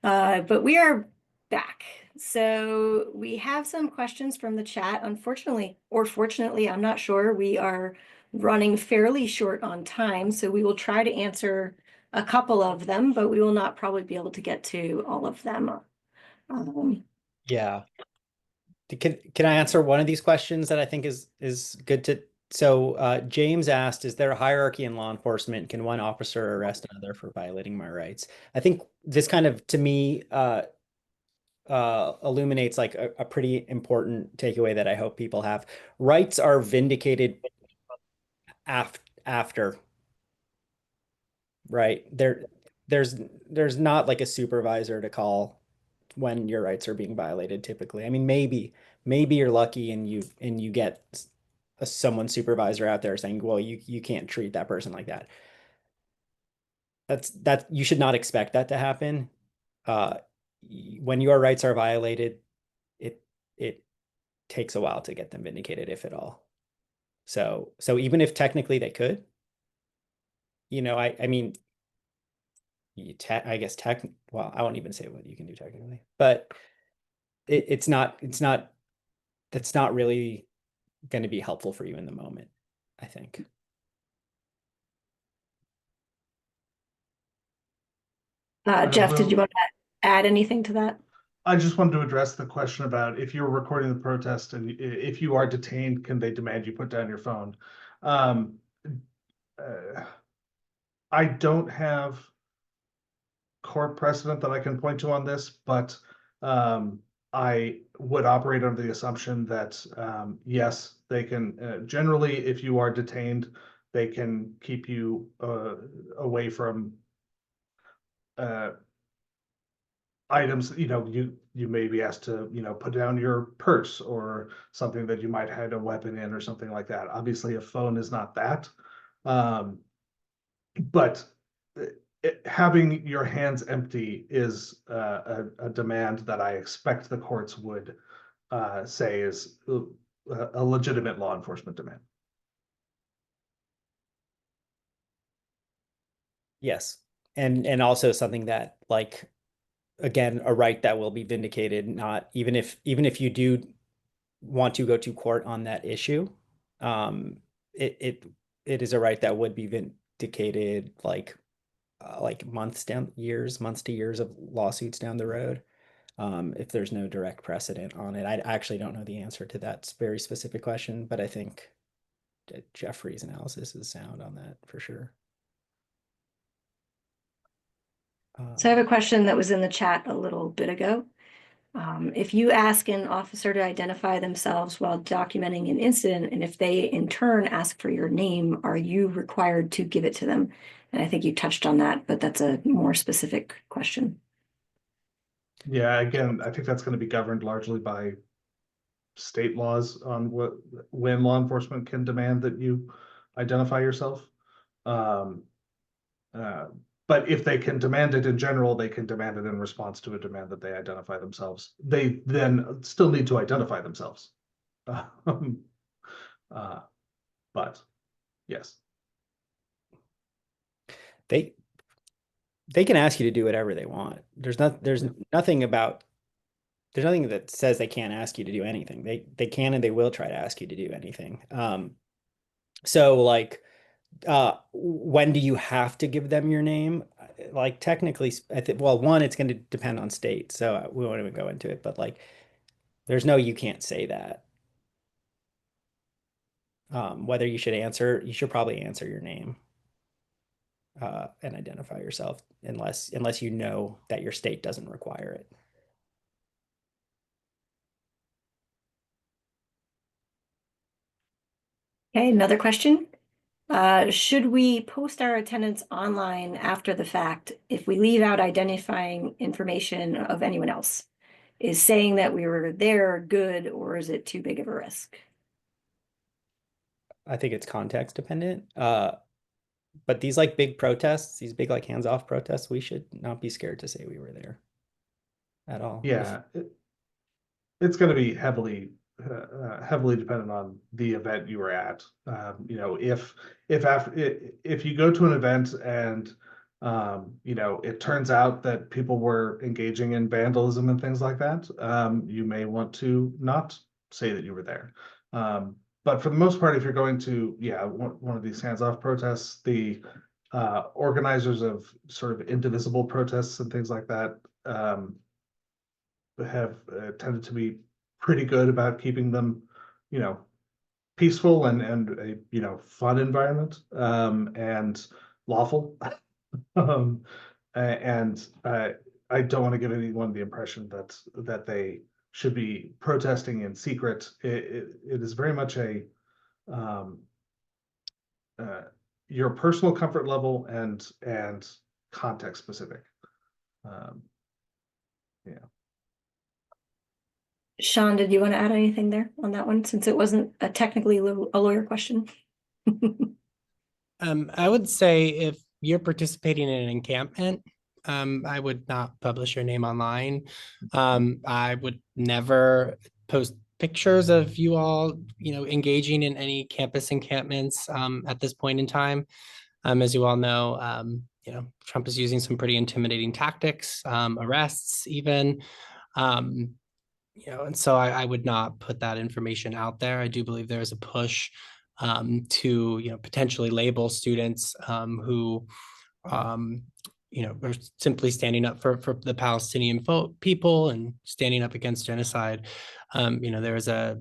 but we are back. So we have some questions from the chat. Unfortunately, or fortunately, I'm not sure. We are running fairly short on time, so we will try to answer a couple of them, but we will not probably be able to get to all of them. Yeah. Can I answer one of these questions that I think is good to? So James asked, is there a hierarchy in law enforcement? Can one officer arrest another for violating my rights? I think this kind of, to me, illuminates like a pretty important takeaway that I hope people have. Rights are vindicated after, right? There's not like a supervisor to call when your rights are being violated typically. I mean, maybe you're lucky and you get someone supervisor out there saying, well, you can't treat that person like that. That you should not expect that to happen. When your rights are violated, it takes a while to get them vindicated, if at all. So even if technically they could, I mean, I guess well, I won't even say what you can do technically, but it's not that's not really going to be helpful for you in the moment, I think. Jeff, did you want to add anything to that? I just wanted to address the question about if you're recording the protest and if you are detained, can they demand you put down your phone? I don't have court precedent that I can point to on this, but I would operate under the assumption that yes, they can generally, if you are detained, they can keep you away from items. You may be asked to put down your purse or something that you might hide a weapon in or something like that. Obviously, a phone is not that, but having your hands empty is a demand that I expect the courts would say is a legitimate law enforcement demand. Yes. And also something that, like, again, a right that will be vindicated, not even if you do want to go to court on that issue, it is a right that would be vindicated like months to years of lawsuits down the road, if there's no direct precedent on it. I actually don't know the answer to that very specific question, but I think that Jeffrey's analysis is sound on that for sure. So I have a question that was in the chat a little bit ago. If you ask an officer to identify themselves while documenting an incident, and if they in turn ask for your name, are you required to give it to them? And I think you touched on that, but that's a more specific question. Yeah, again, I think that's going to be governed largely by state laws on when law enforcement can demand that you identify yourself. But if they can demand it in general, they can demand it in response to a demand that they identify themselves. They then still need to identify themselves. But yes. They can ask you to do whatever they want. There's nothing that says they can't ask you to do anything. They can and they will try to ask you to do anything. So like, when do you have to give them your name? Like technically, I think, well, one, it's going to depend on state, so we won't even go into it, but like, there's no, you can't say that. Whether you should probably answer your name, and identify yourself unless you know that your state doesn't require it. Okay, another question. Should we post our attendance online after the fact if we leave out identifying information of anyone else? Is saying that we were there good, or is it too big of a risk? I think it's context dependent. But these like big protests, these big like hands-off protests, we should not be scared to say we were there at all. Yeah, it's going to be heavily dependent on the event you were at. If you go to an event and it turns out that people were engaging in vandalism and things like that, you may want to not say that you were there. But for the most part, if you're going to one of these hands-off protests, the organizers of sort of indivisible protests and things like that have tended to be pretty good about keeping them, peaceful and a fun environment, and lawful. And I don't want to give anyone the impression that they should be protesting in secret. It is very much a your personal comfort level and context specific. Yeah. Sean, did you want to add anything there on that one, since it wasn't a technically a lawyer question? I would say if you're participating in an encampment, I would not publish your name online. I would never post pictures of you all, engaging in any campus encampments at this point in time. As you all know, Trump is using some pretty intimidating tactics, arrests even. and so I would not put that information out there. I do believe there is a push to, potentially label students who, are simply standing up for the Palestinian people and standing up against genocide. There is a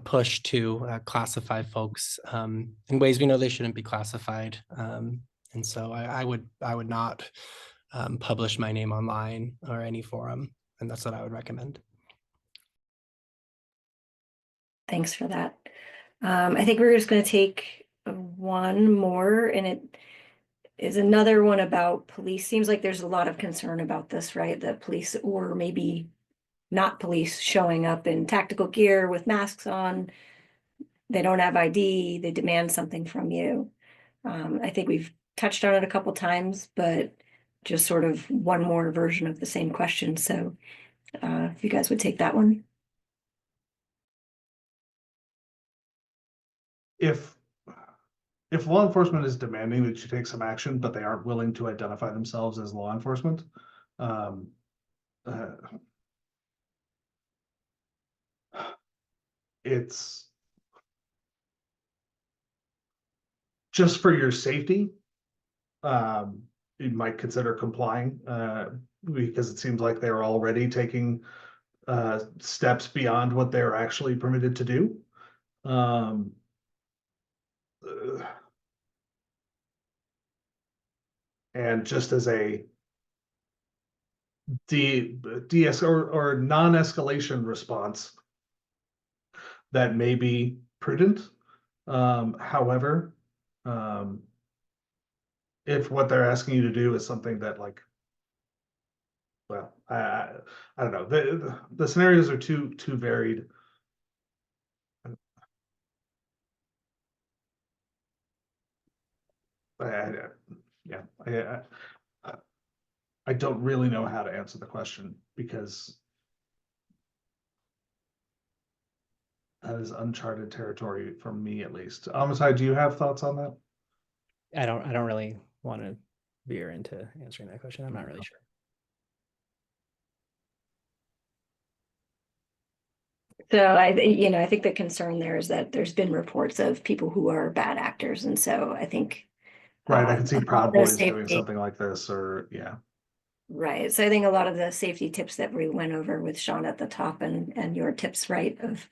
push to classify folks in ways we know they shouldn't be classified. And so I would not publish my name online or any forum, and that's what I would recommend. Thanks for that. I think we're just going to take one more, and it is another one about police. Seems like there's a lot of concern about this, right? That police, or maybe not police, showing up in tactical gear with masks on. They don't have ID. They demand something from you. I think we've touched on it a couple times, but just sort of one more version of the same question. So if you guys would take that one. If law enforcement is demanding that you take some action, but they aren't willing to identify themselves as law enforcement, it's just for your safety. You might consider complying because it seems like they're already taking steps beyond what they're actually permitted to do. And just as a or non-escalation response, that may be prudent. However, if what they're asking you to do is something that, like, well, I don't know, the scenarios are too varied. I don't really know how to answer the question because that is uncharted territory for me, at least. Amitai, do you have thoughts on that? I don't really want to veer into answering that question. I'm not really sure. So I think the concern there is that there's been reports of people who are bad actors, and so I think Right, I can see Proud Boys doing safety. something like this, or yeah. Right. So I think a lot of the safety tips that we went over with Sean at the top and your tips, right, of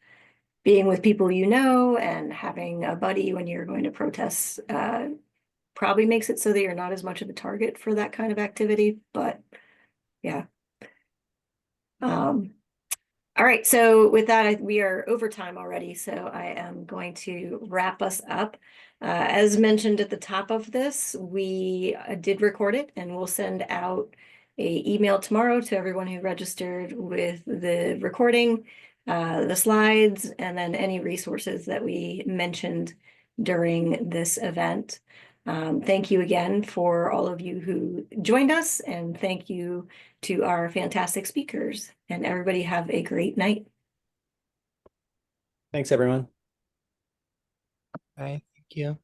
being with people you know and having a buddy when you're going to protest probably makes it so that you're not as much of a target for that kind of activity. But yeah. All right. So with that, we are over time already. So I am going to wrap us up. As mentioned at the top of this, we did record it, and we'll send out an email tomorrow to everyone who registered with the recording, the slides, and then any resources that we mentioned during this event. Thank you again for all of you who joined us, and thank you to our fantastic speakers, and everybody have a great night. Thanks, everyone. Bye. Thank you.